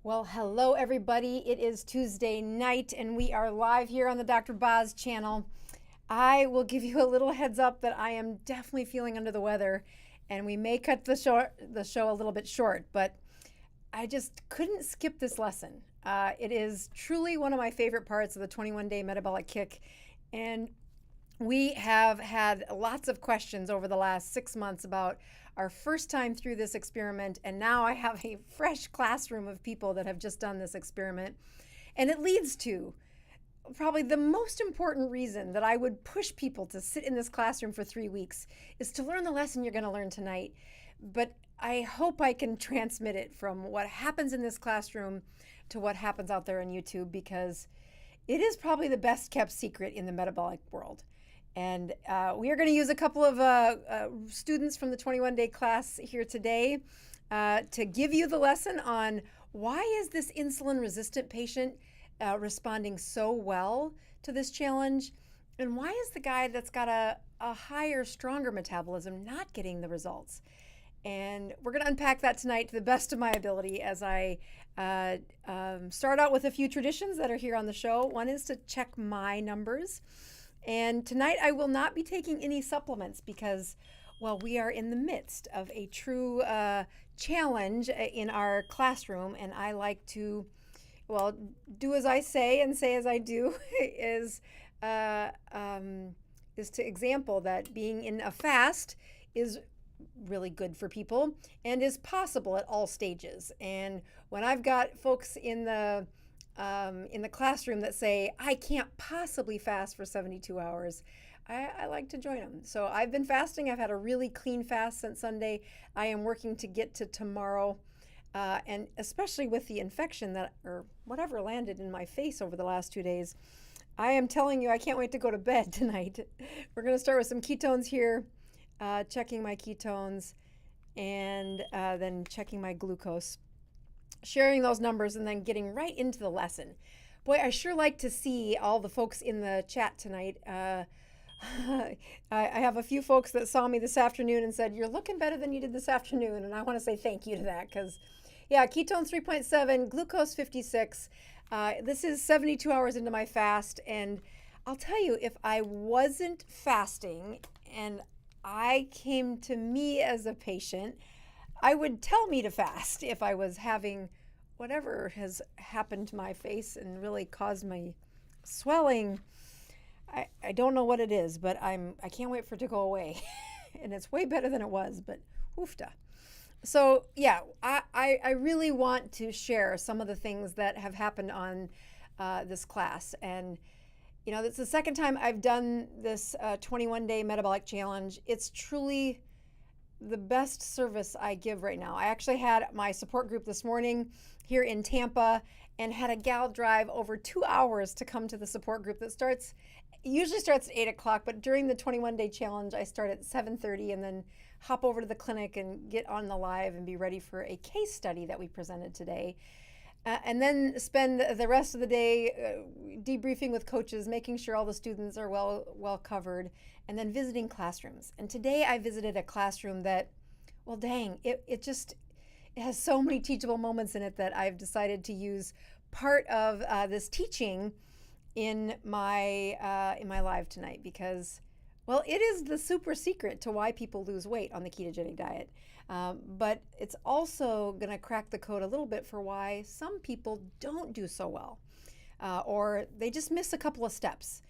Well, hello everybody. It is Tuesday night and we are live here on the Dr. Boz channel. I will give you a little heads up that I am definitely feeling under the weather and we may cut the show a little bit short, but I just couldn't skip this lesson. It is truly one of my favorite parts of the 21-day Metabolic Kick, and we have had lots of questions over the last 6 months about our first time through this experiment, and now I have a fresh classroom of people that have just done this experiment. And it leads to probably the most important reason that I would push people to sit in this classroom for 3 weeks is to learn the lesson you're going to learn tonight. But I hope I can transmit it from what happens in this classroom to what happens out there on YouTube, because it is probably the best kept secret in the metabolic world. And we are going to use a couple of students from the 21-day class here today to give you the lesson on why is this insulin-resistant patient responding so well to this challenge, and why is the guy that's got a higher, stronger metabolism not getting the results. And we're going to unpack that tonight to the best of my ability as I start out with a few traditions that are here on the show. One is to check my numbers. And tonight I will not be taking any supplements because, well, we are in the midst of a true challenge in our classroom, and I like to, well, do as I say and say as I do is to example that being in a fast is really good for people and is possible at all stages. And when I've got folks in the classroom that say, I can't possibly fast for 72 hours, I like to join them. So I've been fasting. I've had a really clean fast since Sunday. I am working to get to tomorrow. And especially with the infection that, or whatever landed in my face over the last 2 days, I am telling you, I can't wait to go to bed tonight. We're going to start with some ketones here, checking my ketones, and then checking my glucose, sharing those numbers, and then getting right into the lesson. Boy, I sure like to see all the folks in the chat tonight. I have a few folks that saw me this afternoon and said, you're looking better than you did this afternoon. And I want to say thank you to that, because, yeah, ketones 3.7, glucose 56. This is 72 hours into my fast. And I'll tell you, if I wasn't fasting and I came to me as a patient, I would tell me to fast if I was having whatever has happened to my face and really caused my swelling. I don't know what it is, but I can't wait for it to go away. And it's way better than it was, but oofta. So yeah, I really want to share some of the things that have happened on this class. And you know, it's the second time I've done this 21-day metabolic challenge. It's truly the best service I give right now. I actually had my support group this morning here in Tampa and had a gal drive over 2 hours to come to the support group that usually starts at 8 o'clock, but during the 21-day challenge, I start at 7:30 and then hop over to the clinic and get on the live and be ready for a case study that we presented today. And then spend the rest of the day debriefing with coaches, making sure all the students are well covered, and then visiting classrooms. And today I visited a classroom that, well, dang, it has so many teachable moments in it that I've decided to use part of this teaching in my live tonight, because, well, it is the super secret to why people lose weight on the ketogenic diet. But it's also going to crack the code a little bit for why some people don't do so well, or they just miss a couple of steps.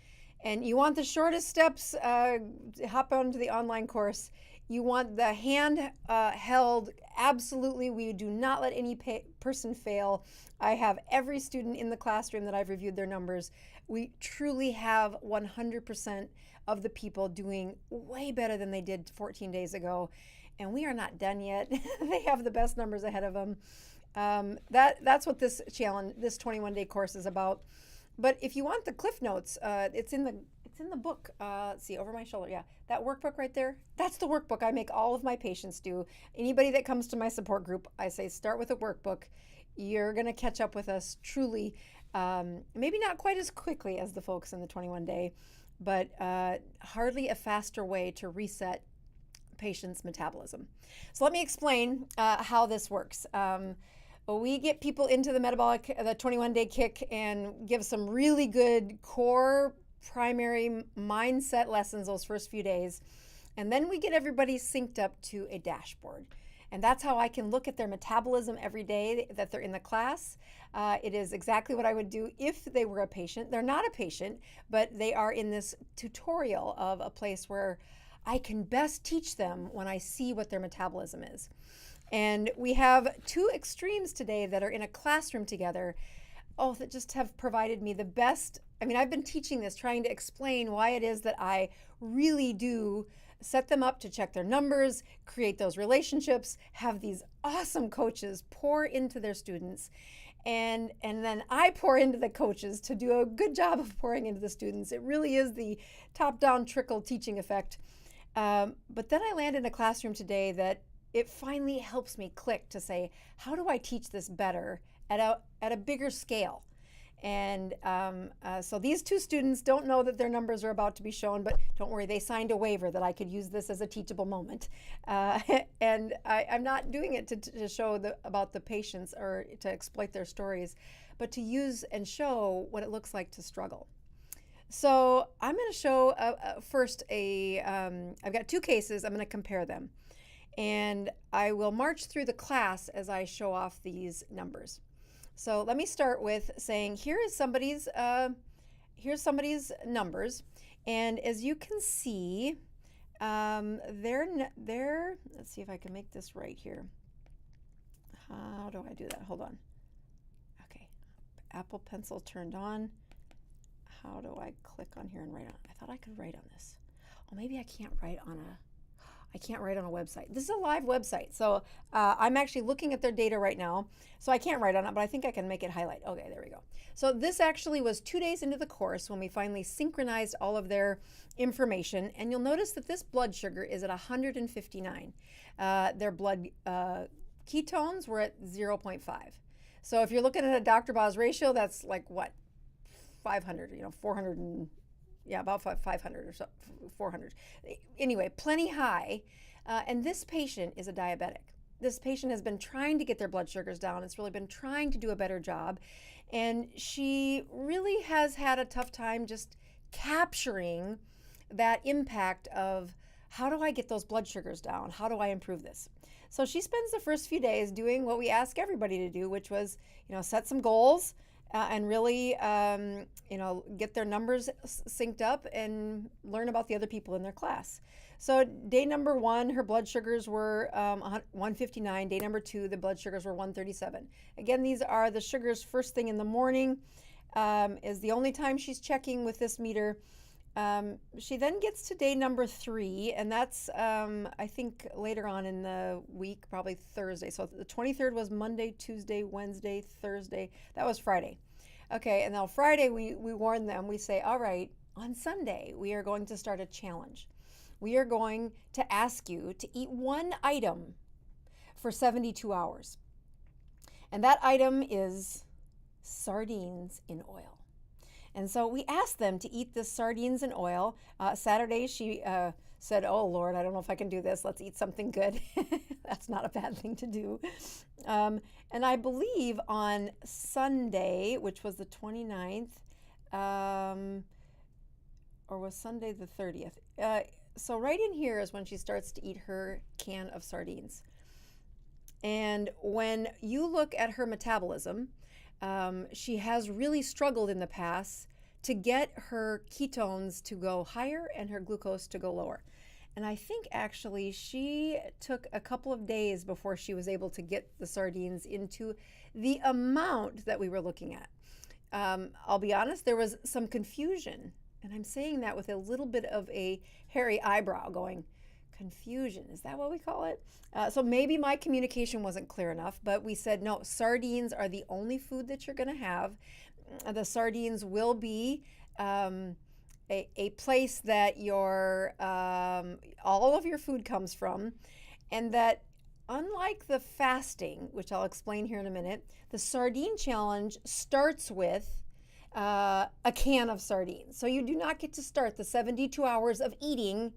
And you want the shortest steps, hop onto the online course. You want the hand held, absolutely. We do not let any person fail. I have every student in the classroom that I've reviewed their numbers. We truly have 100% of the people doing way better than they did 14 days ago. And we are not done yet. They have the best numbers ahead of them. That's what this challenge, this 21-day course is about. But if you want the Cliff Notes, it's in the book. Let's see, over my shoulder. Yeah, that workbook right there. That's the workbook I make all of my patients do. Anybody that comes to my support group, I say start with a workbook. You're gonna catch up with us truly. Maybe not quite as quickly as the folks in the 21-day, but hardly a faster way to reset patient's metabolism. So let me explain how this works. we get people into the 21-day kick and give some really good core primary mindset lessons those first few days. And then we get everybody synced up to a dashboard. And that's how I can look at their metabolism every day that they're in the class. It is exactly what I would do if they were a patient. They're not a patient, but they are in this tutorial of a place where I can best teach them when I see what their metabolism is. And we have two extremes today that are in a classroom together, that just have provided me the best. I mean, I've been teaching this, trying to explain why it is that I really do set them up to check their numbers, create those relationships, have these awesome coaches pour into their students, and then I pour into the coaches to do a good job of pouring into the students. It really is the top-down trickle teaching effect. But then I land in a classroom today that it finally helps me click to say, how do I teach this better at a bigger scale? And so these two students don't know that their numbers are about to be shown, but don't worry, they signed a waiver that I could use this as a teachable moment. And I'm not doing it to show about the patients or to exploit their stories, but to use and show what it looks like to struggle. So I'm going to show first I've got two cases. I'm going to compare them. And I will march through the class as I show off these numbers. So let me start with saying here's somebody's numbers, and as you can see, they're let's see if I can make this right here. How do I do that? Hold on. Okay, Apple Pencil turned on. How do I click on here and write on? I thought I could write on this. Oh, maybe I can't write on a website. This is a live website, so I'm actually looking at their data right now, so I can't write on it, but I think I can make it highlight. Okay, there we go. So this actually was 2 days into the course when we finally synchronized all of their information, and you'll notice that this blood sugar is at 159. Their blood ketones were at 0.5. So if you're looking at a Dr. Boz ratio, that's like what? 500, 400 and about 500 or so, 400. Anyway, plenty high. And this patient is a diabetic. This patient has been trying to get their blood sugars down. It's really been trying to do a better job. And she really has had a tough time just capturing that impact of how do I get those blood sugars down? How do I improve this? So she spends the first few days doing what we ask everybody to do, which was, set some goals, and really, get their numbers synced up and learn about the other people in their class. So day number 1, her blood sugars were 159. Day number 2, the blood sugars were 137. Again, these are the sugars first thing in the morning, is the only time she's checking with this meter. She then gets to day number 3, and that's, I think, later on in the week, probably Thursday. So the 23rd was Monday, Tuesday, Wednesday, Thursday. That was Friday. Okay, and now Friday we warn them. We say, all right, on Sunday, we are going to start a challenge. We are going to ask you to eat one item for 72 hours. And that item is sardines in oil. And so we asked them to eat the sardines in oil. Saturday, she said, oh, Lord, I don't know if I can do this. Let's eat something good. That's not a bad thing to do. And I believe on Sunday, which was the 29th, or was Sunday the 30th? So right in here is when she starts to eat her can of sardines. And when you look at her metabolism, she has really struggled in the past to get her ketones to go higher and her glucose to go lower. And I think actually she took a couple of days before she was able to get the sardines into the amount that we were looking at. I'll be honest, there was some confusion. And I'm saying that with a little bit of a hairy eyebrow going, confusion, is that what we call it? So maybe my communication wasn't clear enough, but we said, no, sardines are the only food that you're going to have. The sardines will be a place that your all of your food comes from, and that unlike the fasting, which I'll explain here in a minute, the sardine challenge starts with a can of sardines. So you do not get to start the 72 hours of eating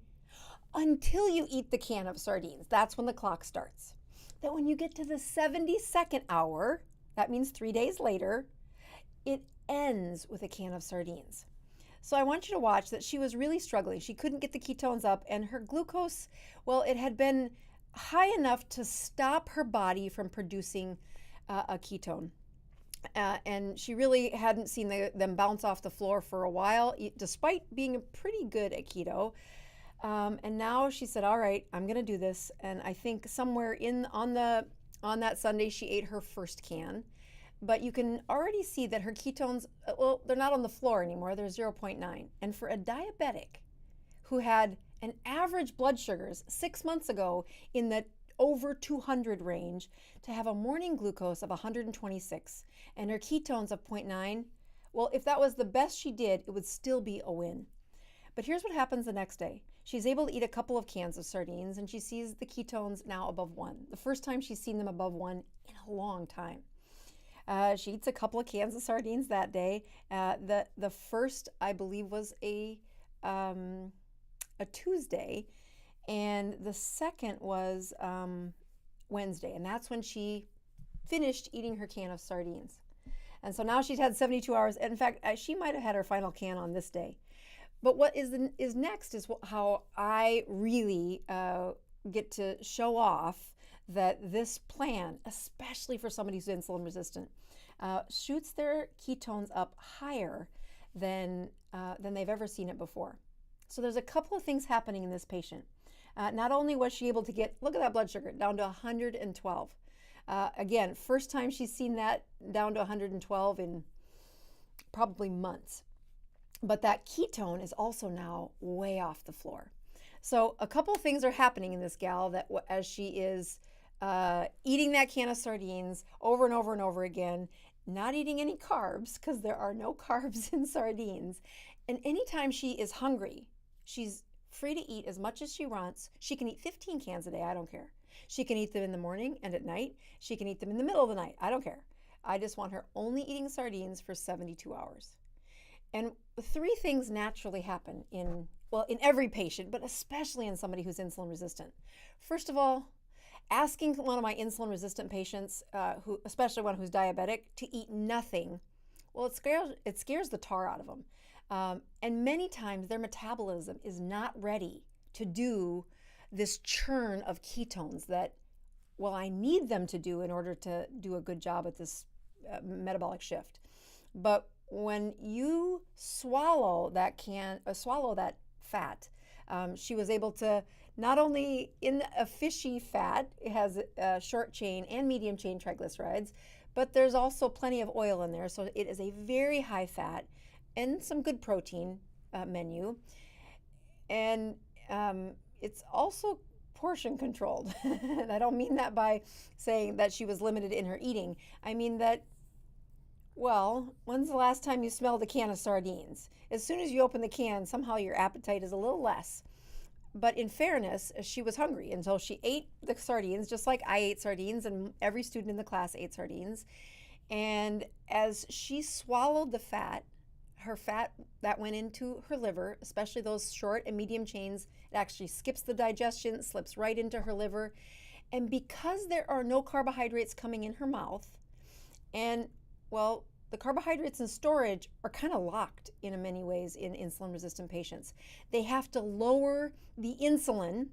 until you eat the can of sardines. That's when the clock starts. that when you get to the 72nd hour, that means 3 days later, it ends with a can of sardines. So I want you to watch that she was really struggling. She couldn't get the ketones up, and her glucose, well, it had been high enough to stop her body from producing a ketone. And she really hadn't seen them bounce off the floor for a while, despite being pretty good at keto. And now she said, all right, I'm going to do this. And I think somewhere on that Sunday, she ate her first can. But you can already see that her ketones, well, they're not on the floor anymore. They're 0.9. And for a diabetic who had an average blood sugars 6 months ago in the over 200 range, to have a morning glucose of 126 and her ketones of 0.9, well, if that was the best she did, it would still be a win. But here's what happens the next day. She's able to eat a couple of cans of sardines, and she sees the ketones now above 1. The first time she's seen them above 1 in a long time. She eats a couple of cans of sardines that day. The first, I believe, was a Tuesday, and the second was Wednesday, and that's when she finished eating her can of sardines. And so now she's had 72 hours. In fact, she might have had her final can on this day. But what is next is how I really get to show off that this plan, especially for somebody who's insulin resistant, shoots their ketones up higher than they've ever seen it before. So there's a couple of things happening in this patient. Not only was she able to get, look at that blood sugar, down to 112. Again, first time she's seen that down to 112 in probably months. But that ketone is also now way off the floor. So a couple of things are happening in this gal that as she is eating that can of sardines over and over and over again, not eating any carbs because there are no carbs in sardines. And anytime she is hungry, she's free to eat as much as she wants. She can eat 15 cans a day. I don't care. She can eat them in the morning and at night. She can eat them in the middle of the night. I don't care. I just want her only eating sardines for 72 hours. And 3 things naturally happen in every patient, but especially in somebody who's insulin resistant. First of all, asking one of my insulin resistant patients, especially one who's diabetic, to eat nothing, well, it scares the tar out of them. And many times their metabolism is not ready to do this churn of ketones that, well, I need them to do in order to do a good job at this metabolic shift. But when you swallow that fat, she was able to not only in a fishy fat, it has short chain and medium chain triglycerides, but there's also plenty of oil in there. So it is a very high fat and some good protein menu. And it's also portion controlled. And I don't mean that by saying that she was limited in her eating. I mean that, well, when's the last time you smelled a can of sardines? As soon as you open the can, somehow your appetite is a little less. But in fairness, she was hungry, and so she ate the sardines, just like I ate sardines, and every student in the class ate sardines. And as she swallowed the fat, her fat that went into her liver, especially those short and medium chains, it actually skips the digestion, slips right into her liver. And because there are no carbohydrates coming in her mouth, and well, the carbohydrates in storage are kind of locked in many ways in insulin-resistant patients. They have to lower the insulin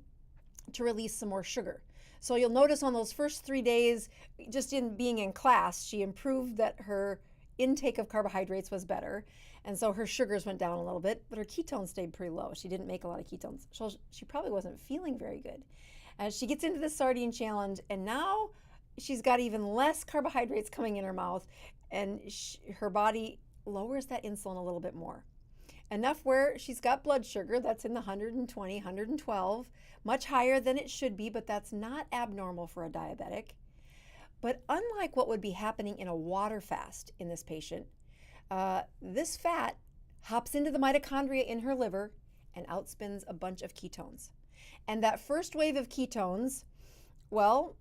to release some more sugar. So you'll notice on those first 3 days, just in being in class, she improved that her intake of carbohydrates was better. And so her sugars went down a little bit, but her ketones stayed pretty low. She didn't make a lot of ketones. So she probably wasn't feeling very good. As she gets into the sardine challenge, and now she's got even less carbohydrates coming in her mouth, and her body lowers that insulin a little bit more. Enough where she's got blood sugar that's in the 120, 112, much higher than it should be, but that's not abnormal for a diabetic. But unlike what would be happening in a water fast in this patient, this fat hops into the mitochondria in her liver and outspins a bunch of ketones. And that first wave of ketones, well,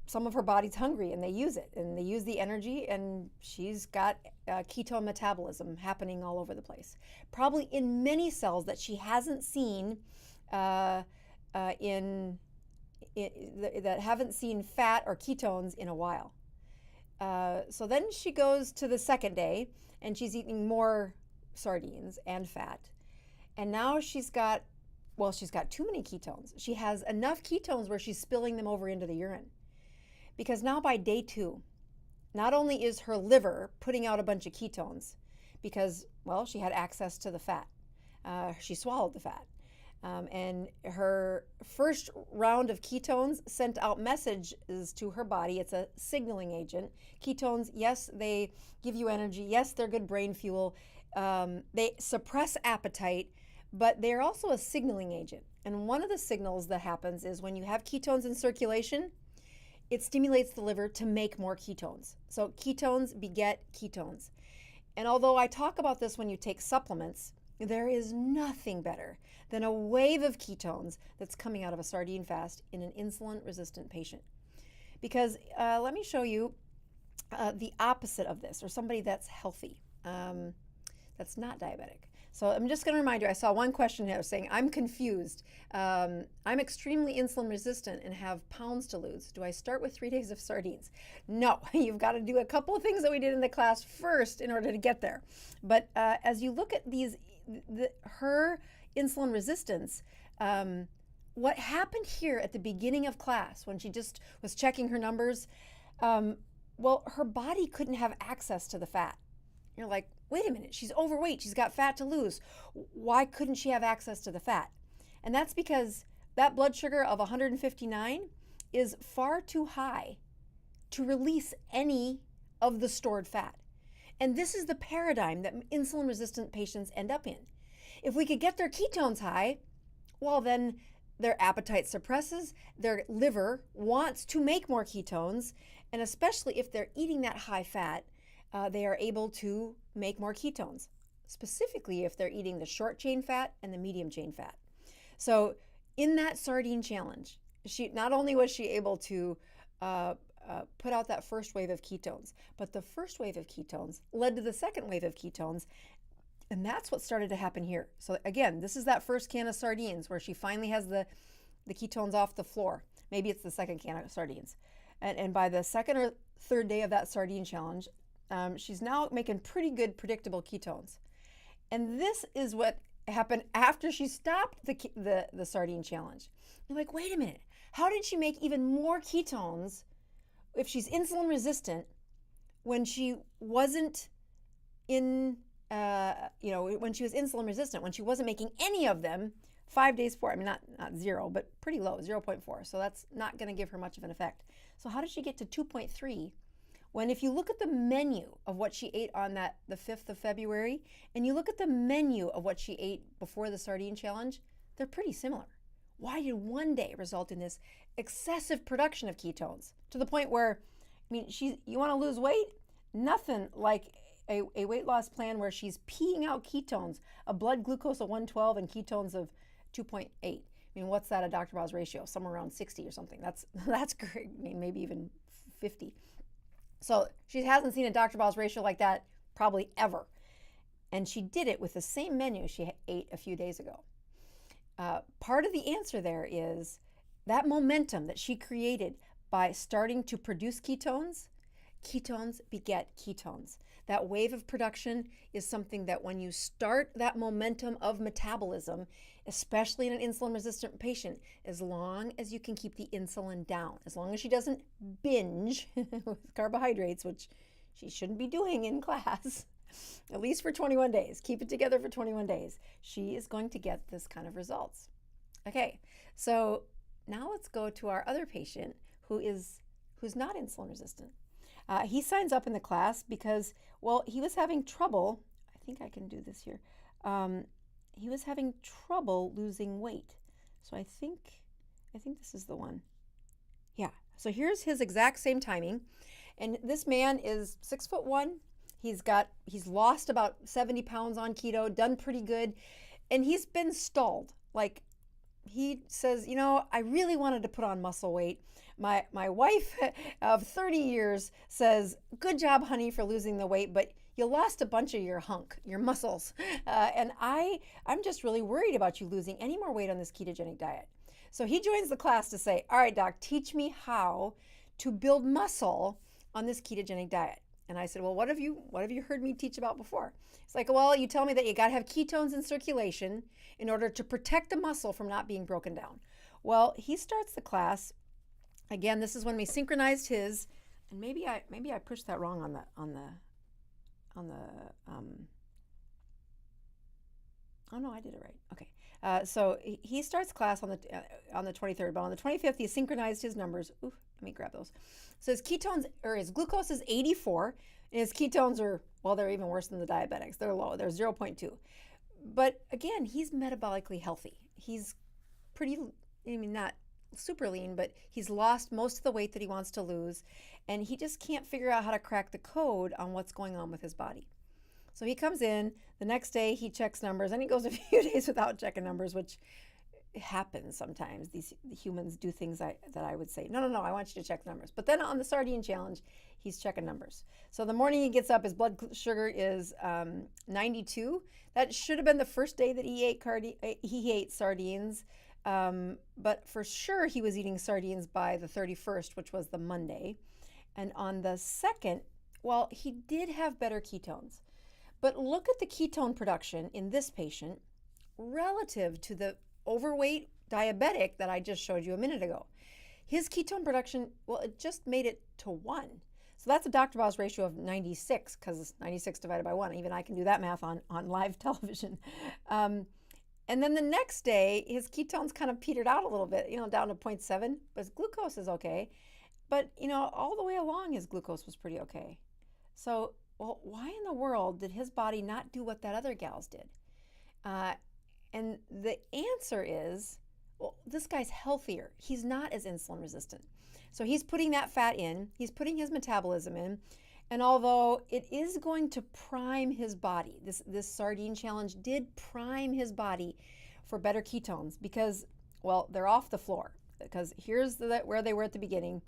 some of her body's hungry and they use it, and they use the energy, and she's got ketone metabolism happening all over the place. Probably in many cells that she hasn't seen in that haven't seen fat or ketones in a while. So then she goes to the second day and she's eating more sardines and fat. And now she's got too many ketones. She has enough ketones where she's spilling them over into the urine. Because now by day 2, not only is her liver putting out a bunch of ketones because, well, she had access to the fat. She swallowed the fat. And her first round of ketones sent out messages to her body. It's a signaling agent. Ketones, yes, they give you energy. Yes, they're good brain fuel. They suppress appetite, but they're also a signaling agent. And one of the signals that happens is when you have ketones in circulation, it stimulates the liver to make more ketones. So ketones beget ketones. And although I talk about this when you take supplements, there is nothing better than a wave of ketones that's coming out of a sardine fast in an insulin-resistant patient. Because let me show you the opposite of this, or somebody that's healthy, that's not diabetic. So I'm just going to remind you, I saw one question here saying, I'm confused. I'm extremely insulin resistant and have pounds to lose. Do I start with 3 days of sardines? No, you've got to do a couple of things that we did in the class first in order to get there. But as you look at her insulin resistance, what happened here at the beginning of class when she just was checking her numbers, well, her body couldn't have access to the fat. You're like, wait a minute, she's overweight, she's got fat to lose. Why couldn't she have access to the fat? And that's because that blood sugar of 159 is far too high to release any of the stored fat. And this is the paradigm that insulin-resistant patients end up in. If we could get their ketones high, well, then their appetite suppresses, their liver wants to make more ketones, and especially if they're eating that high fat, they are able to make more ketones, specifically if they're eating the short chain fat and the medium chain fat. So in that sardine challenge, not only was she able to put out that first wave of ketones, but the first wave of ketones led to the second wave of ketones, and that's what started to happen here. So again, this is that first can of sardines where she finally has the ketones off the floor. Maybe it's the second can of sardines. And by the second or third day of that sardine challenge, she's now making pretty good predictable ketones. And this is what happened after she stopped the sardine challenge. You're like, wait a minute, how did she make even more ketones if she's insulin resistant when she wasn't when she was insulin resistant, when she wasn't making any of them 5 days before? I mean, not zero, but pretty low, 0.4. So that's not going to give her much of an effect. So how did she get to 2.3? When if you look at the menu of what she ate on the 5th of February, and you look at the menu of what she ate before the sardine challenge, they're pretty similar. Why did one day result in this excessive production of ketones to the point where, I mean, you want to lose weight? Nothing like a weight loss plan where she's peeing out ketones, a blood glucose of 112 and ketones of 2.8. I mean, what's that, a Dr. Boz ratio? Somewhere around 60 or something. That's great. I mean, maybe even 50. So she hasn't seen a Dr. Boz ratio like that probably ever. And she did it with the same menu she ate a few days ago. Part of the answer there is that momentum that she created by starting to produce ketones. Ketones beget ketones. That wave of production is something that when you start that momentum of metabolism, especially in an insulin-resistant patient, as long as you can keep the insulin down, as long as she doesn't binge with carbohydrates, which she shouldn't be doing in class, at least for 21 days, keep it together for 21 days, she is going to get this kind of results. Okay, so now let's go to our other patient who's not insulin resistant. He signs up in the class because, well, he was having trouble. I think I can do this here. He was having trouble losing weight. So I think this is the one. Yeah. So here's his exact same timing. And this man is 6'1". He's lost about 70 pounds on keto, done pretty good. And he's been stalled. Like, he says, I really wanted to put on muscle weight. My wife of 30 years says, good job, honey, for losing the weight, but you lost a bunch of your muscles. And I'm just really worried about you losing any more weight on this ketogenic diet. So he joins the class to say, all right, doc, teach me how to build muscle on this ketogenic diet. And I said, well, what have you heard me teach about before? It's like, well, you tell me that you got to have ketones in circulation in order to protect the muscle from not being broken down. Well, he starts the class. Again, this is when we synchronized his, and maybe I pushed that wrong oh no, I did it right. Okay. So he starts class on the 23rd, but on the 25th he synchronized his numbers. Ooh, let me grab those. So his ketones, or his glucose is 84, and his ketones are, well, they're even worse than the diabetics. They're low. They're 0.2. But again, he's metabolically healthy. He's pretty, I mean, not super lean, but he's lost most of the weight that he wants to lose, and he just can't figure out how to crack the code on what's going on with his body. So he comes in, the next day he checks numbers, and he goes a few days without checking numbers, which happens sometimes. These humans do things that I would say, no, I want you to check numbers. But then on the sardine challenge, he's checking numbers. So the morning he gets up, his blood sugar is 92. That should have been the first day that he ate sardines. But for sure he was eating sardines by the 31st, which was the Monday. And on the 2nd, well, he did have better ketones. But look at the ketone production in this patient relative to the overweight diabetic that I just showed you a minute ago. His ketone production, well, it just made it to 1. So that's a Dr. Boz ratio of 96, because 96 divided by 1. Even I can do that math on live television. And then the next day, his ketones kind of petered out a little bit, down to 0.7, but his glucose is okay. But, all the way along, his glucose was pretty okay. So, well, why in the world did his body not do what that other gal's did? And the answer is, well, this guy's healthier. He's not as insulin resistant. So he's putting that fat in, he's putting his metabolism in, and although it is going to prime his body, this sardine challenge did prime his body for better ketones because, well, they're off the floor. Because here's where they were at the beginning.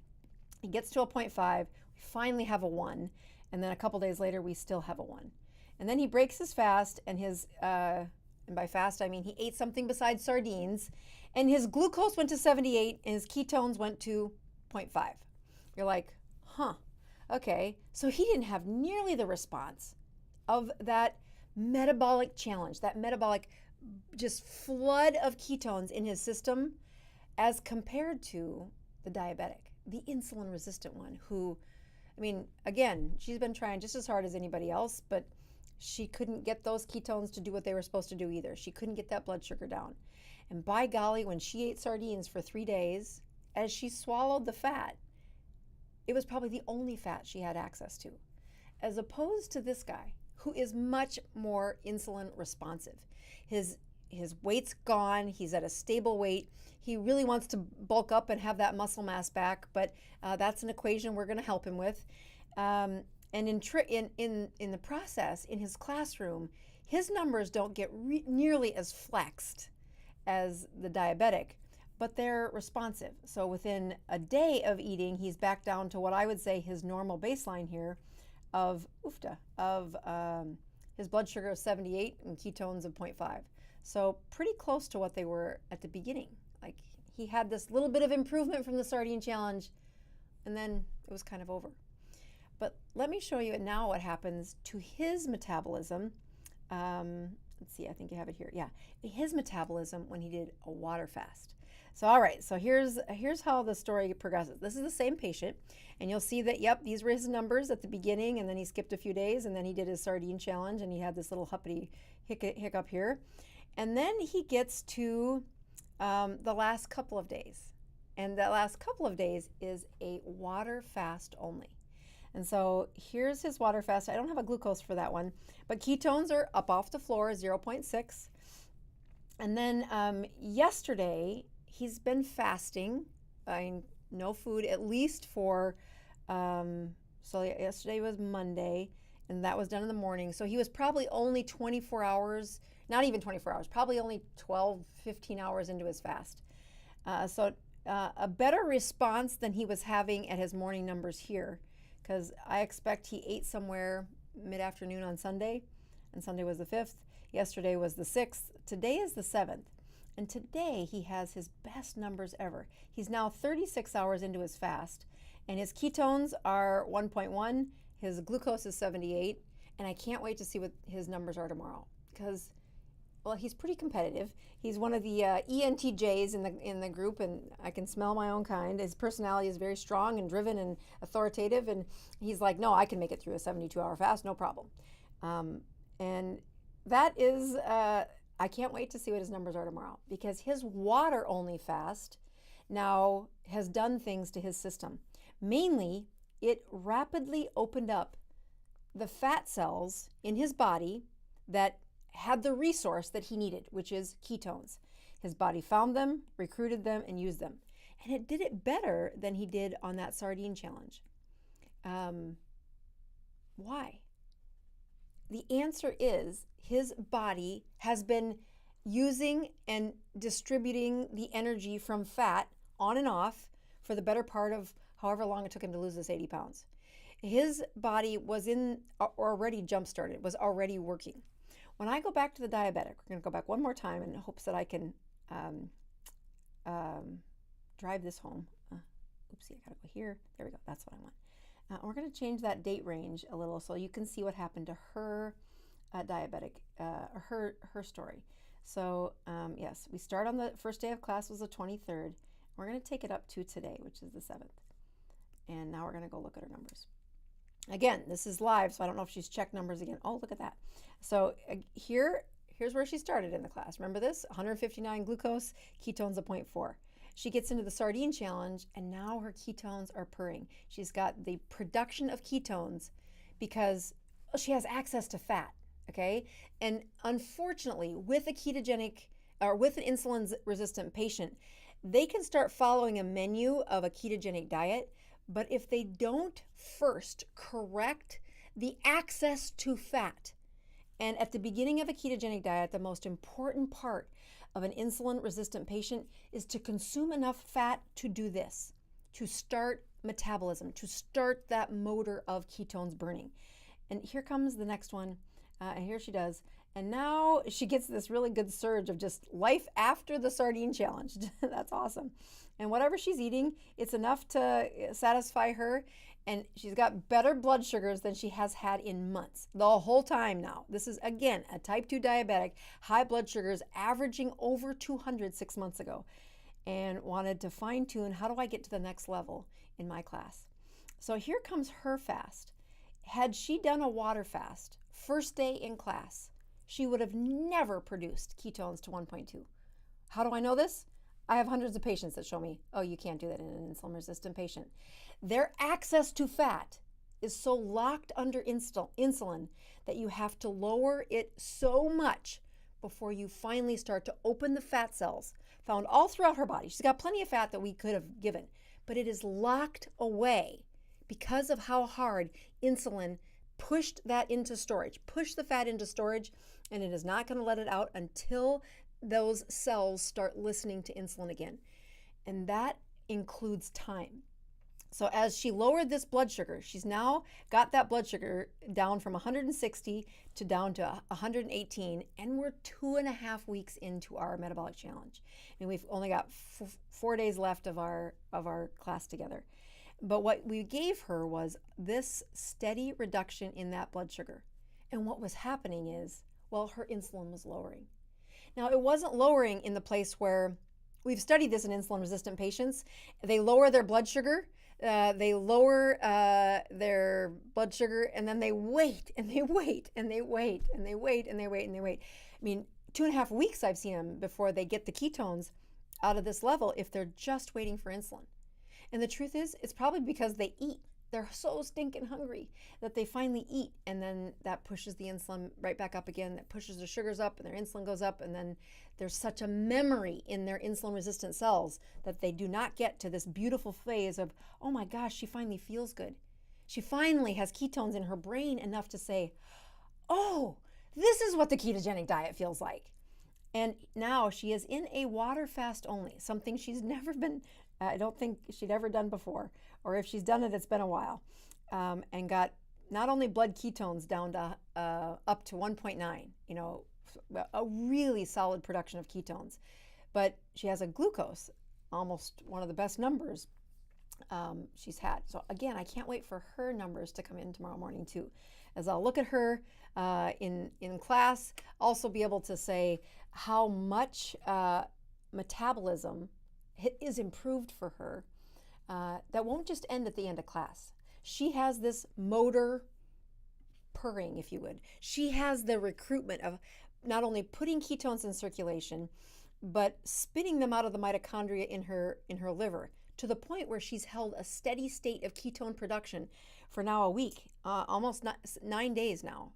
He gets to a 0.5, we finally have a 1, and then a couple days later we still have a 1. And then he breaks his fast, and and by fast I mean he ate something besides sardines, and his glucose went to 78 and his ketones went to 0.5. You're like, huh, okay. So he didn't have nearly the response of that metabolic challenge, that metabolic just flood of ketones in his system as compared to the diabetic, the insulin resistant one who, I mean, again, she's been trying just as hard as anybody else, but she couldn't get those ketones to do what they were supposed to do either. She couldn't get that blood sugar down. And by golly, when she ate sardines for 3 days, as she swallowed the fat, it was probably the only fat she had access to, as opposed to this guy who is much more insulin responsive. His weight's gone. He's at a stable weight. He really wants to bulk up and have that muscle mass back, but that's an equation we're going to help him with. And in the process, in his classroom, his numbers don't get nearly as flexed as the diabetic, but they're responsive. So within a day of eating, he's back down to what I would say his normal baseline here of his blood sugar of 78 and ketones of 0.5. So pretty close to what they were at the beginning. Like he had this little bit of improvement from the sardine challenge, and then it was kind of over. But let me show you now what happens to his metabolism. Let's see, I think you have it here. Yeah, his metabolism when he did a water fast. So all right, so here's how the story progresses. This is the same patient, and you'll see that, yep, these were his numbers at the beginning, and then he skipped a few days, and then he did his sardine challenge, and he had this little huppity hiccup here. And then he gets to the last couple of days. And that last couple of days is a water fast only. And so here's his water fast. I don't have a glucose for that one, but ketones are up off the floor, 0.6. And then yesterday, he's been fasting, no food, at least for, so yesterday was Monday, and that was done in the morning. So he was probably only 24 hours, not even 24 hours, probably only 12, 15 hours into his fast. So a better response than he was having at his morning numbers here, because I expect he ate somewhere mid-afternoon on Sunday, and Sunday was the 5th. Yesterday was the 6th. Today is the 7th. And today he has his best numbers ever. He's now 36 hours into his fast, and his ketones are 1.1, his glucose is 78, and I can't wait to see what his numbers are tomorrow because, well, he's pretty competitive. He's one of the ENTJs in the group, and I can smell my own kind. His personality is very strong and driven and authoritative, and he's like, no, I can make it through a 72-hour fast, no problem. And that is, I can't wait to see what his numbers are tomorrow because his water-only fast now has done things to his system. Mainly, it rapidly opened up the fat cells in his body that had the resource that he needed, which is ketones. His body found them, recruited them, and used them. And it did it better than he did on that sardine challenge. Why? The answer is his body has been using and distributing the energy from fat on and off for the better part of however long it took him to lose this 80 pounds. His body was already jump-started, was already working. When I go back to the diabetic, we're going to go back one more time in hopes that I can drive this home. Oopsie, I got to go here. There we go. That's what I want. We're going to change that date range a little so you can see what happened to her diabetic, her story. So yes, we start on the first day of class was the 23rd. We're going to take it up to today, which is the 7th. And now we're going to go look at her numbers. Again, this is live, so I don't know if she's checked numbers again. Oh, look at that. So here's where she started in the class. Remember this? 159 glucose, ketones of 0.4. She gets into the sardine challenge, and now her ketones are purring. She's got the production of ketones because she has access to fat, okay? And unfortunately, with a ketogenic or with an insulin-resistant patient, they can start following a menu of a ketogenic diet, but if they don't first correct the access to fat, and at the beginning of a ketogenic diet, the most important part of an insulin-resistant patient is to consume enough fat to do this, to start metabolism, to start that motor of ketones burning. And here comes the next one, and here she does. And now she gets this really good surge of just life after the sardine challenge. That's awesome. And whatever she's eating, it's enough to satisfy her. And she's got better blood sugars than she has had in months, the whole time now. This is, again, a type 2 diabetic, high blood sugars, averaging over 200 6 months ago, and wanted to fine tune, how do I get to the next level in my class? So here comes her fast. Had she done a water fast, first day in class, she would have never produced ketones to 1.2. How do I know this? I have hundreds of patients that show me, oh, you can't do that in an insulin-resistant patient. Their access to fat is so locked under insulin that you have to lower it so much before you finally start to open the fat cells found all throughout her body. She's got plenty of fat that we could have given, but it is locked away because of how hard insulin pushed that into storage, pushed the fat into storage, and it is not going to let it out until those cells start listening to insulin again. And that includes time. So as she lowered this blood sugar, she's now got that blood sugar down from 160 to down to 118, and we're 2.5 weeks into our metabolic challenge. And we've only got 4 days left of our class together. But what we gave her was this steady reduction in that blood sugar. And what was happening is, well, her insulin was lowering. Now, it wasn't lowering in the place where we've studied this in insulin-resistant patients. They lower their blood sugar, they lower their blood sugar, and then they wait, and they wait, and they wait, and they wait, and they wait, and they wait. I mean, 2.5 weeks I've seen them before they get the ketones out of this level if they're just waiting for insulin. And the truth is, it's probably because they eat. They're so stinking hungry that they finally eat, and then that pushes the insulin right back up again. That pushes their sugars up, and their insulin goes up, and then there's such a memory in their insulin-resistant cells that they do not get to this beautiful phase of, oh my gosh, she finally feels good. She finally has ketones in her brain enough to say, oh, this is what the ketogenic diet feels like. And now she is in a water fast only, something she's never been, I don't think she'd ever done before, or if she's done it, it's been a while, and got not only blood ketones down to up to 1.9, a really solid production of ketones, but she has a glucose, almost one of the best numbers she's had. So again, I can't wait for her numbers to come in tomorrow morning too, as I'll look at her in class, also be able to say how much metabolism is improved for her. That won't just end at the end of class. She has this motor purring, if you would. She has the recruitment of not only putting ketones in circulation, but spitting them out of the mitochondria in her liver, to the point where she's held a steady state of ketone production for now a week, almost 9 days now,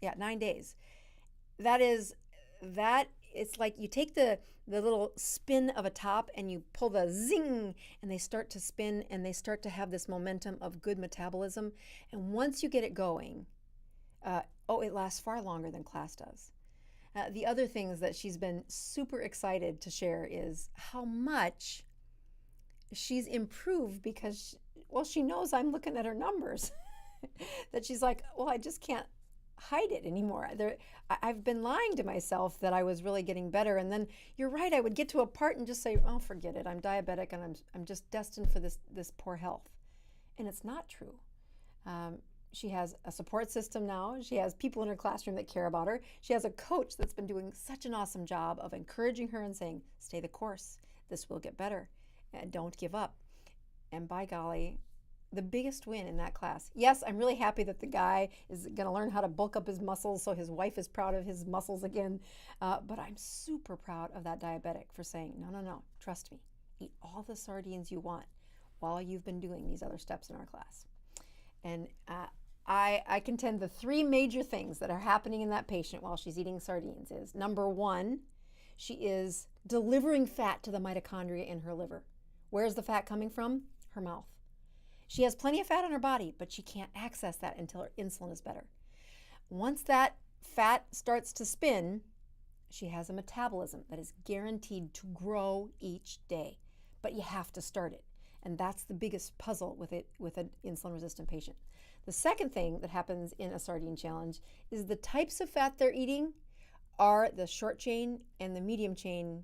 9 days. It's like you take the little spin of a top and you pull the zing, and they start to spin, and they start to have this momentum of good metabolism. And once you get it going, it lasts far longer than class does. The other things that she's been super excited to share is how much she's improved, because she knows I'm looking at her numbers. That she's like, well, I just can't hide it anymore. I've been lying to myself that I was really getting better, and then you're right, I would get to a part and just say, oh, forget it, I'm diabetic and I'm just destined for this poor health. And it's not true. She has a support system now. She has people in her classroom that care about her. She has a coach that's been doing such an awesome job of encouraging her and saying, stay the course, this will get better, and don't give up. And by golly, the biggest win in that class. Yes, I'm really happy that the guy is going to learn how to bulk up his muscles, so his wife is proud of his muscles again. But I'm super proud of that diabetic for saying, no, trust me. Eat all the sardines you want while you've been doing these other steps in our class. And I contend the 3 major things that are happening in that patient while she's eating sardines is, number 1, she is delivering fat to the mitochondria in her liver. Where's the fat coming from? Her mouth. She has plenty of fat in her body, but she can't access that until her insulin is better. Once that fat starts to spin, she has a metabolism that is guaranteed to grow each day, but you have to start it. And that's the biggest puzzle with an insulin-resistant patient. The second thing that happens in a sardine challenge is the types of fat they're eating are the short chain and the medium chain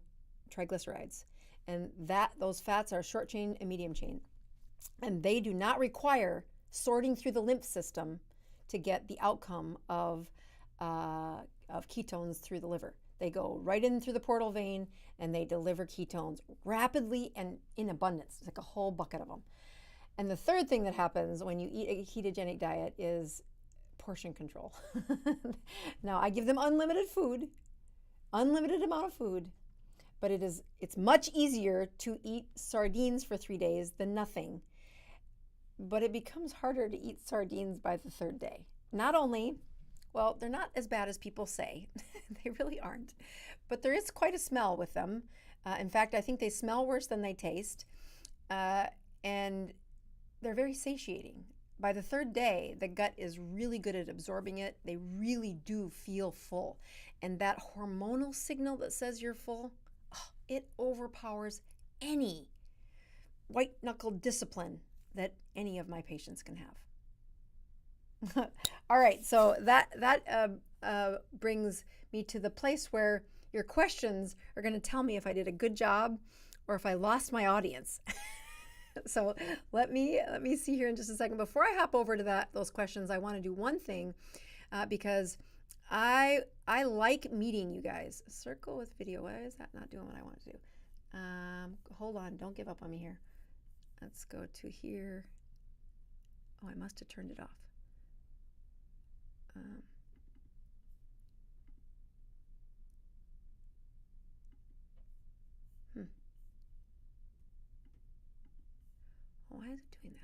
triglycerides. And those fats are short chain and medium chain. And they do not require sorting through the lymph system to get the outcome of ketones through the liver. They go right in through the portal vein, and they deliver ketones rapidly and in abundance. It's like a whole bucket of them. And the third thing that happens when you eat a ketogenic diet is portion control. Now, I give them unlimited amount of food, but it's much easier to eat sardines for 3 days than nothing. But it becomes harder to eat sardines by the 3rd day. Not only, well, they're not as bad as people say. They really aren't. But there is quite a smell with them. In fact, I think they smell worse than they taste. And they're very satiating. By the 3rd day, the gut is really good at absorbing it. They really do feel full. And that hormonal signal that says you're full, it overpowers any white-knuckled discipline that any of my patients can have. All right, so that brings me to the place where your questions are going to tell me if I did a good job or if I lost my audience. So let me see here in just a second. Before I hop over to those questions, I want to do one thing because I like meeting you guys. Circle with video. Why is that not doing what I want to do? Hold on. Don't give up on me here. Let's go to here. Oh, I must have turned it off. Why is it doing that?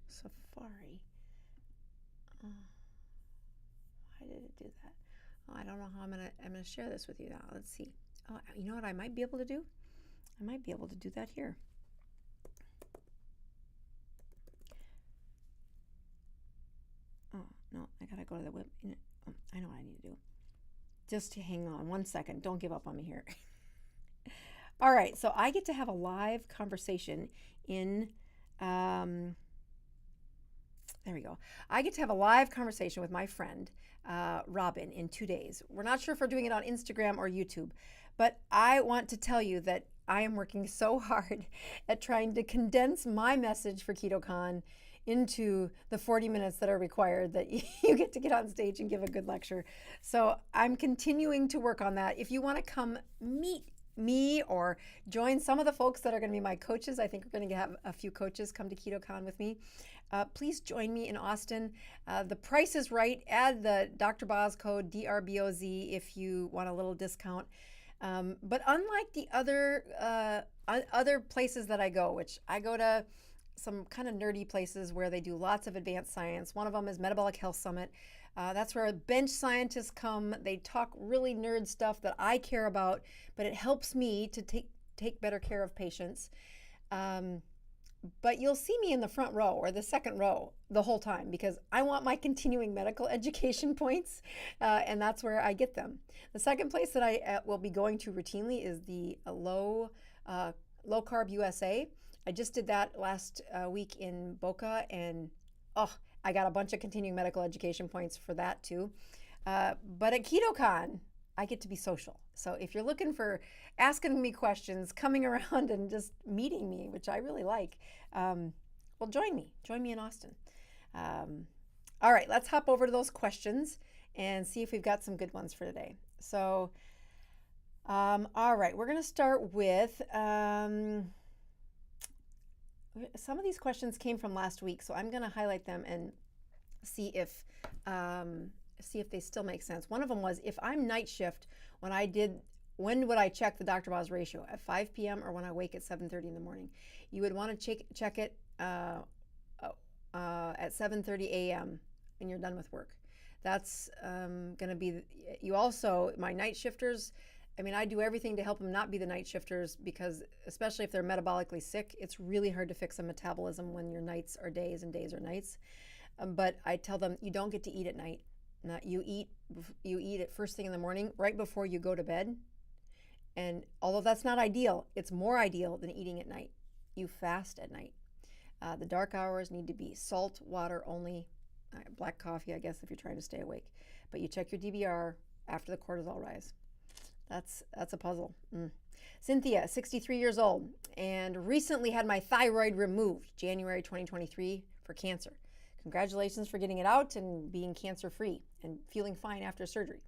Safari. Why did it do that? Oh, I don't know how I'm gonna share this with you now. Let's see. Oh, you know what I might be able to do? I might be able to do that here. Oh, no, I gotta go to the web. Oh, I know what I need to do. Just hang on 1 second. Don't give up on me here. All right, so I get to have a live conversation in There we go. I get to have a live conversation with my friend, Robin, in 2 days. We're not sure if we're doing it on Instagram or YouTube, but I want to tell you that I am working so hard at trying to condense my message for KetoCon into the 40 minutes that are required that you get on stage and give a good lecture. So I'm continuing to work on that. If you want to come meet me or join some of the folks that are going to be my coaches, I think we're going to have a few coaches come to KetoCon with me. Please join me in Austin. The price is right. Add the Dr. Boz code DRBOZ if you want a little discount. But unlike the other places that I go, which I go to some kind of nerdy places where they do lots of advanced science. One of them is Metabolic Health Summit. That's where bench scientists come. They talk really nerd stuff that I care about, but it helps me to take better care of patients. But you'll see me in the front row or the second row the whole time because I want my continuing medical education points, and that's where I get them. The second place that I will be going to routinely is the Low Carb USA. I just did that last week in Boca, and I got a bunch of continuing medical education points for that too. But at KetoCon, I get to be social. So if you're looking for asking me questions, coming around and just meeting me, which I really like, well, join me. Join me in Austin. All right, let's hop over to those questions and see if we've got some good ones for today. So, all right, we're going to start with some of these questions came from last week, so I'm going to highlight them and see if they still make sense. One of them was, if I'm night shift, when would I check the Dr. Boz ratio? At 5 p.m. or when I wake at 7:30 in the morning? You would want to check it at 7:30 a.m. when you're done with work. That's going to be, my night shifters, I do everything to help them not be the night shifters because especially if they're metabolically sick, it's really hard to fix a metabolism when your nights are days and days are nights. But I tell them you don't get to eat at night. You eat it first thing in the morning, right before you go to bed. And although that's not ideal, it's more ideal than eating at night. You fast at night. The dark hours need to be salt, water only, black coffee, I guess, if you're trying to stay awake. But you check your DBR after the cortisol rise. That's a puzzle. Cynthia, 63 years old, and recently had my thyroid removed, January 2023, for cancer. Congratulations for getting it out and being cancer-free and feeling fine after surgery.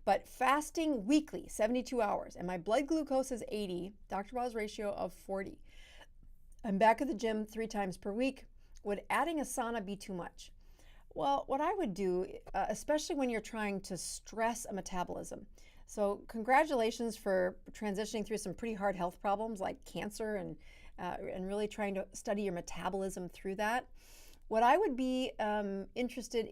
But fasting weekly, 72 hours, and my blood glucose is 80, Dr. Boz ratio of 40. I'm back at the gym 3 times per week. Would adding a sauna be too much? Well, what I would do, especially when you're trying to stress a metabolism, so congratulations for transitioning through some pretty hard health problems like cancer and really trying to study your metabolism through that. What I would be interested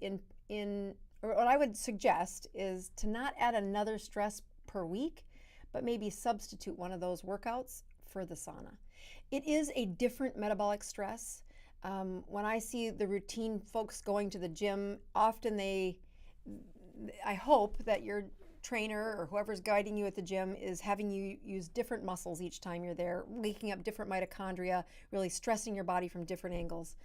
in, or what I would suggest is to not add another stress per week, but maybe substitute one of those workouts for the sauna. It is a different metabolic stress. When I see the routine folks going to the gym, often I hope that your trainer or whoever's guiding you at the gym is having you use different muscles each time you're there, waking up different mitochondria, really stressing your body from different angles.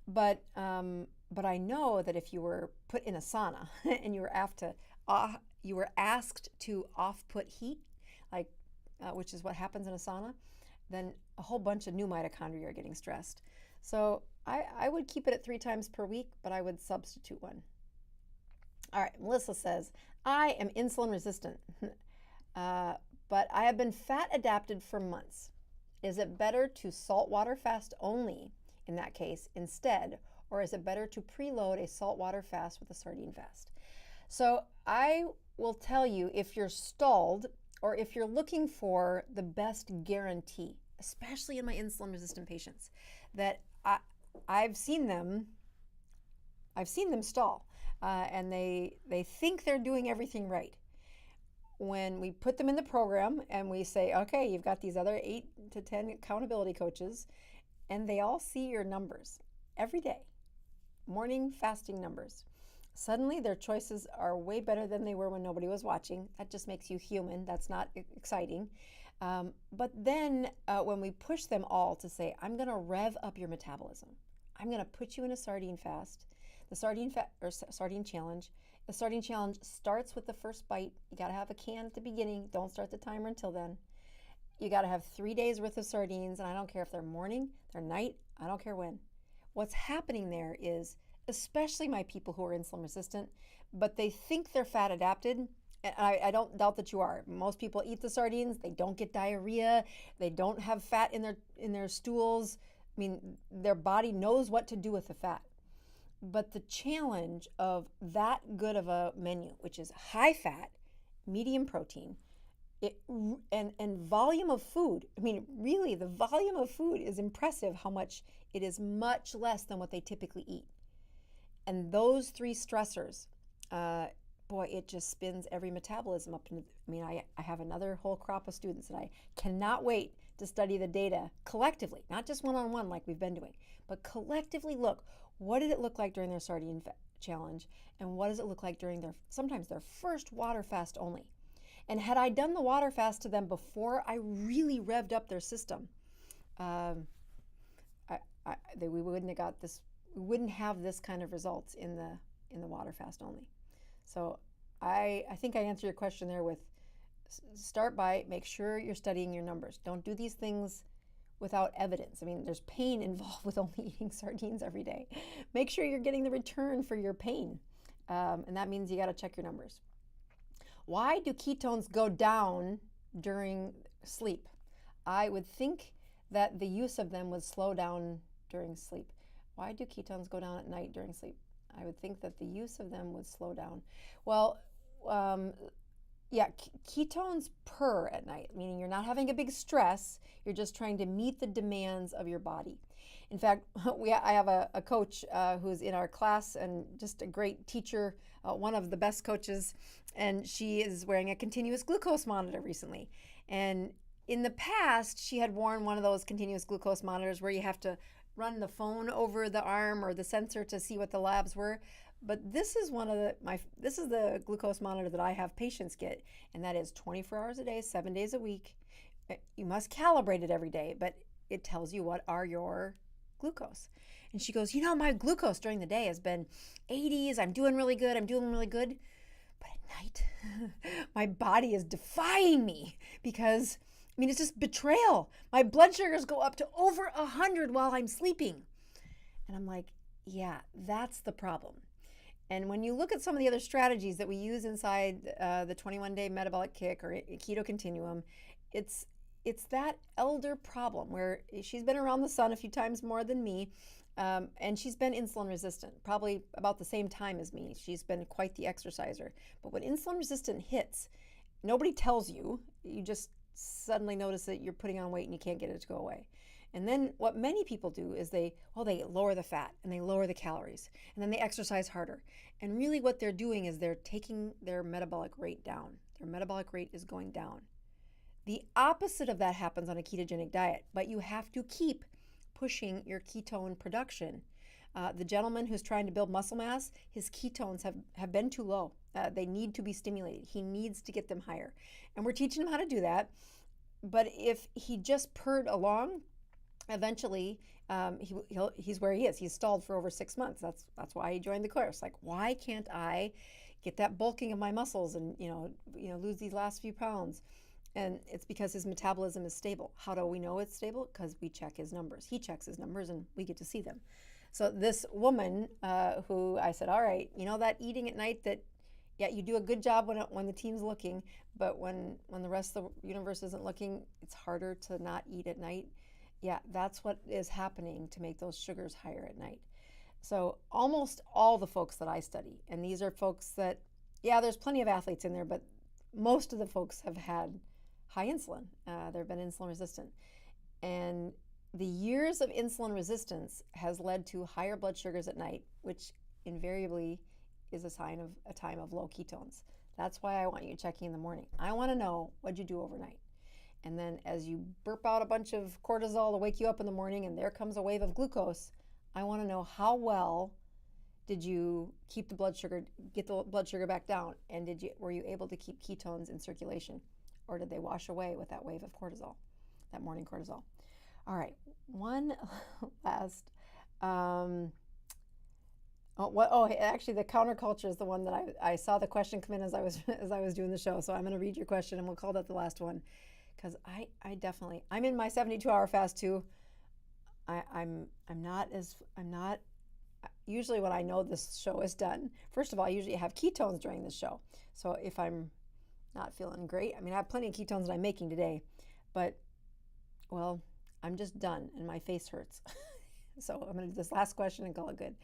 But I know that if you were put in a sauna and you were asked to off-put heat, which is what happens in a sauna, then a whole bunch of new mitochondria are getting stressed. So I would keep it at 3 times per week, but I would substitute one. All right, Melissa says, I am insulin resistant, but I have been fat adapted for months. Is it better to saltwater fast only in that case instead, or is it better to preload a saltwater fast with a sardine fast? So I will tell you, if you're stalled or if you're looking for the best guarantee, especially in my insulin resistant patients, that I've seen them stall. And they think they're doing everything right. When we put them in the program and we say, okay, you've got these other 8 to 10 accountability coaches, and they all see your numbers every day, morning fasting numbers. Suddenly their choices are way better than they were when nobody was watching. That just makes you human. That's not exciting. But then when we push them all to say, I'm going to rev up your metabolism, I'm going to put you in a sardine fast, the sardine challenge. The sardine challenge starts with the first bite. You got to have a can at the beginning. Don't start the timer until then. You got to have 3 days worth of sardines, and I don't care if they're morning, they're night, I don't care when. What's happening there is, especially my people who are insulin resistant, but they think they're fat adapted. And I don't doubt that you are. Most people eat the sardines, they don't get diarrhea, they don't have fat in their stools. I mean, their body knows what to do with the fat. But the challenge of that good of a menu, which is high fat, medium protein, and volume of food. I mean, really, the volume of food is impressive, how much it is much less than what they typically eat. And those three stressors, boy, it just spins every metabolism up. I have another whole crop of students, and I cannot wait to study the data collectively, not just one-on-one like we've been doing, but collectively look, what did it look like during their sardine challenge, and what does it look like during sometimes their first water fast only. And had I done the water fast to them before I really revved up their system, we wouldn't have got this. We wouldn't have this kind of results in the water fast only. So I think I answered your question there with start by make sure you're studying your numbers. Don't do these things without evidence. I mean, there's pain involved with only eating sardines every day. Make sure you're getting the return for your pain, and that means you got to check your numbers. Why do ketones go down during sleep? I would think that the use of them would slow down during sleep. Why do ketones go down at night during sleep? I would think that the use of them would slow down. Well, ketones purr at night, meaning you're not having a big stress. You're just trying to meet the demands of your body. In fact, I have a coach who's in our class and just a great teacher, one of the best coaches, and she is wearing a continuous glucose monitor recently. And in the past, she had worn one of those continuous glucose monitors where you have to run the phone over the arm or the sensor to see what the labs were. But this is this is the glucose monitor that I have patients get, and that is 24 hours a day, 7 days a week. You must calibrate it every day, but it tells you what are your glucose. And she goes, my glucose during the day has been 80s. I'm doing really good. But at night, my body is defying me because, it's just betrayal. My blood sugars go up to over 100 while I'm sleeping. And I'm like, yeah, that's the problem. And when you look at some of the other strategies that we use inside the 21-day Metabolic Kick or Keto Continuum, it's that elder problem where she's been around the sun a few times more than me, and she's been insulin resistant, probably about the same time as me. She's been quite the exerciser. But when insulin resistant hits, nobody tells you. You just suddenly notice that you're putting on weight and you can't get it to go away. And then what many people do is they lower the fat and they lower the calories and then they exercise harder. And really what they're doing is they're taking their metabolic rate down. Their metabolic rate is going down. The opposite of that happens on a ketogenic diet, but you have to keep pushing your ketone production. The gentleman who's trying to build muscle mass, his ketones have been too low. They need to be stimulated. He needs to get them higher. And we're teaching him how to do that. But if he just purred along, eventually he's where he is. He's stalled for over 6 months. That's why he joined the course. Like, why can't I get that bulking of my muscles and lose these last few pounds? And it's because his metabolism is stable. How do we know it's stable? Because we check his numbers. He checks his numbers and we get to see them. So this woman who I said, all right, that eating at night that, yeah, you do a good job when the team's looking, but when the rest of the universe isn't looking, it's harder to not eat at night. Yeah, that's what is happening to make those sugars higher at night. So almost all the folks that I study, and these are folks that, yeah, there's plenty of athletes in there, but most of the folks have had high insulin. They've been insulin resistant. And the years of insulin resistance has led to higher blood sugars at night, which invariably is a sign of a time of low ketones. That's why I want you checking in the morning. I want to know what you do overnight. And then as you burp out a bunch of cortisol to wake you up in the morning and there comes a wave of glucose, I want to know how well did you keep the blood sugar, get the blood sugar back down, and were you able to keep ketones in circulation, or did they wash away with that wave of cortisol, that morning cortisol? All right, one last. Oh, what? Oh, actually, the counterculture is the one that I saw the question come in as I was as I was doing the show. So I'm going to read your question, and we'll call that the last one, because I definitely I'm in my 72-hour fast too. I'm not usually when I know this show is done. First of all, I usually have ketones during this show. So if I'm not feeling great, I mean, I have plenty of ketones that I'm making today, but well, I'm just done, and my face hurts. So I'm going to do this last question and call it good.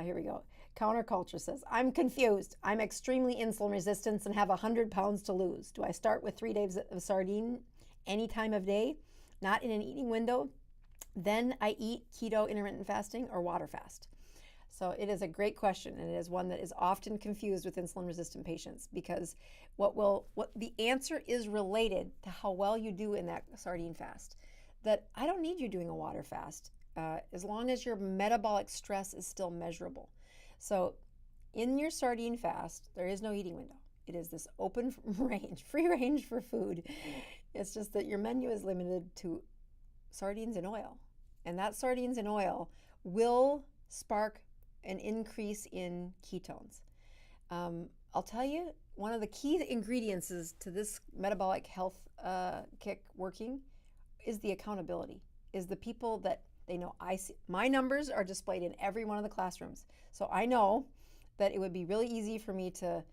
Here we go. Counterculture says, I'm confused. I'm extremely insulin resistant and have 100 pounds to lose. Do I start with 3 days of sardine any time of day, not in an eating window? Then I eat keto intermittent fasting or water fast? So it is a great question, and it is one that is often confused with insulin resistant patients, because what the answer is related to how well you do in that sardine fast. That I don't need you doing a water fast. As long as your metabolic stress is still measurable. So in your sardine fast, there is no eating window. It is this open range, free range for food. It's just that your menu is limited to sardines and oil. And that sardines and oil will spark an increase in ketones. I'll tell you, one of the key ingredients to this metabolic health kick working is the accountability, is the people that they know. I see my numbers are displayed in every one of the classrooms. So I know that it would be really easy for me to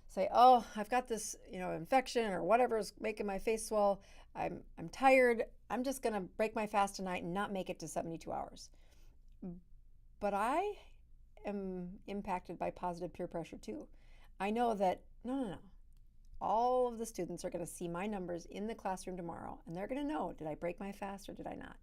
say, oh, I've got this, infection or whatever is making my face swell. I'm tired. I'm just going to break my fast tonight and not make it to 72 hours. But I am impacted by positive peer pressure too. I know that, no. All of the students are going to see my numbers in the classroom tomorrow, and they're going to know, did I break my fast or did I not?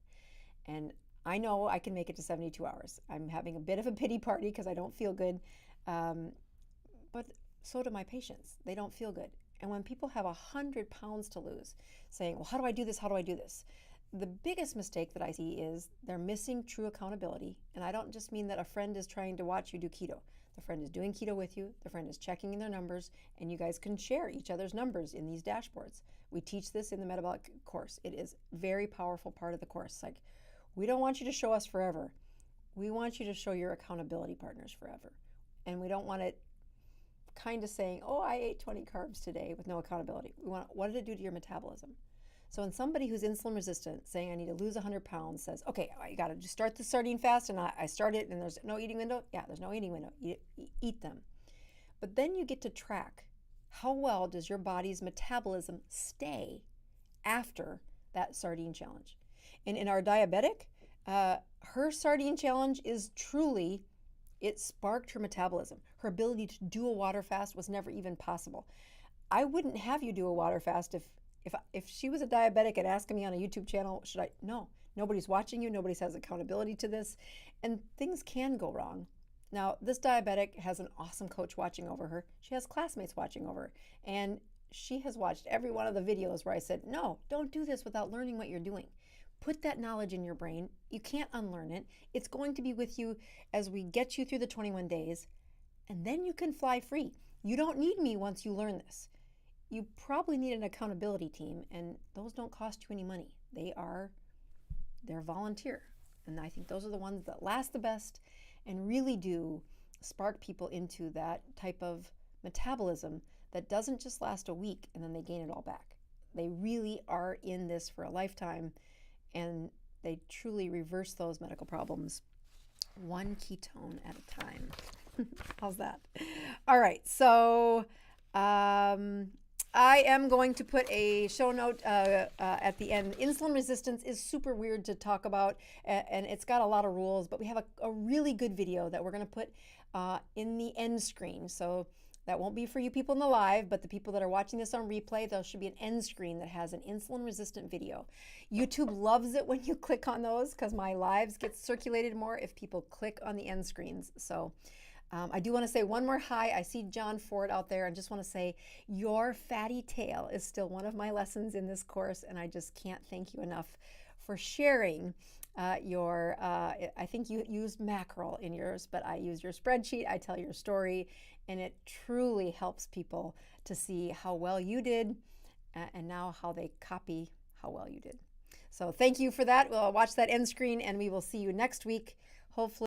And I know I can make it to 72 hours. I'm having a bit of a pity party because I don't feel good. But so do my patients. They don't feel good. And when people have 100 pounds to lose, saying, well, how do I do this? How do I do this? The biggest mistake that I see is they're missing true accountability. And I don't just mean that a friend is trying to watch you do keto. The friend is doing keto with you. The friend is checking in their numbers, and you guys can share each other's numbers in these dashboards. We teach this in the metabolic course. It is a very powerful part of the course. Like, we don't want you to show us forever. We want you to show your accountability partners forever. And we don't want it kind of saying, oh, I ate 20 carbs today with no accountability. We want, what did it do to your metabolism? So when somebody who's insulin resistant saying I need to lose 100 pounds says, okay, you got to just start the sardine fast, and I start it and there's no eating window. Yeah, there's no eating window. Eat them. But then you get to track how well does your body's metabolism stay after that sardine challenge. And in our diabetic, her sardine challenge is truly, it sparked her metabolism. Her ability to do a water fast was never even possible. I wouldn't have you do a water fast if she was a diabetic and asking me on a YouTube channel, should I? No, nobody's watching you. Nobody has accountability to this. And things can go wrong. Now, this diabetic has an awesome coach watching over her. She has classmates watching over her. And she has watched every one of the videos where I said, no, don't do this without learning what you're doing. Put that knowledge in your brain. You can't unlearn it. It's going to be with you as we get you through the 21 days, and then you can fly free. You don't need me once you learn this. You probably need an accountability team, and those don't cost you any money. They're volunteer. And I think those are the ones that last the best and really do spark people into that type of metabolism that doesn't just last a week and then they gain it all back. They really are in this for a lifetime, and they truly reverse those medical problems one ketone at a time. How's that? All right, so I am going to put a show note at the end. Insulin resistance is super weird to talk about, and it's got a lot of rules, but we have a really good video that we're going to put in the end screen. So that won't be for you people in the live, but the people that are watching this on replay, there should be an end screen that has an insulin resistant video. YouTube loves it when you click on those because my lives get circulated more if people click on the end screens. So I do want to say one more hi. I see John Ford out there, and just want to say your fatty tail is still one of my lessons in this course, and I just can't thank you enough for sharing I think you used mackerel in yours, but I used your spreadsheet. I tell your story, and it truly helps people to see how well you did and now how they copy how well you did. So thank you for that. We'll watch that end screen, and we will see you next week, hopefully.